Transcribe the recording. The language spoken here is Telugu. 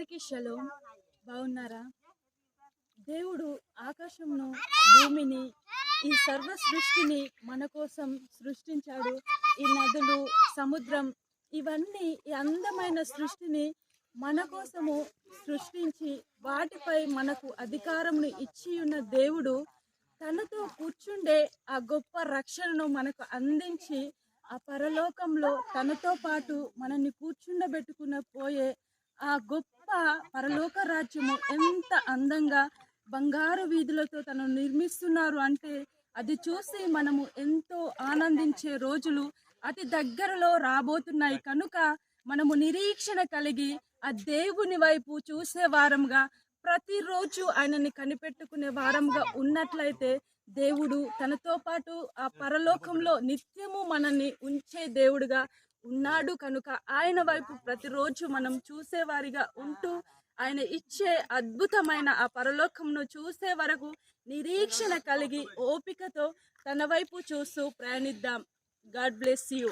అందరికీ షలోం. బాగున్నారా? దేవుడు ఆకాశంను, భూమిని, ఈ సర్వ సృష్టిని మన కోసం సృష్టించాడు. ఈ నదులు, సముద్రం, ఇవన్నీ ఈ అందమైన సృష్టిని మన కోసము సృష్టించి వాటిపై మనకు అధికారంను ఇచ్చి ఉన్న దేవుడు తనతో కూర్చుండే ఆ గొప్ప రక్షణను మనకు అందించి ఆ పరలోకంలో తనతో పాటు మనల్ని కూర్చుండబెట్టుకున్న పోయే ఆ గొప్ప పరలోక రాజ్యము ఎంత అందంగా బంగారు వీధులతో తను నిర్మిస్తున్నారు అంటే అది చూసి మనము ఎంతో ఆనందించే రోజులు అతి దగ్గరలో రాబోతున్నాయి. కనుక మనము నిరీక్షణ కలిగి ఆ దేవుని వైపు చూసే వారంగా ప్రతిరోజు ఆయనని కనిపెట్టుకునే వారంగా ఉన్నట్లయితే దేవుడు తనతో పాటు ఆ పరలోకంలో నిత్యము మనల్ని ఉంచే దేవుడుగా ఉన్నాడు. కనుక ఆయన వైపు ప్రతిరోజు మనం చూసేవారిగా ఉంటూ ఆయన ఇచ్చే అద్భుతమైన ఆ పరలోకంను చూసే వరకు నిరీక్షణ కలిగి ఓపికతో తన వైపు చూస్తూ ప్రయాణిద్దాం. God bless you.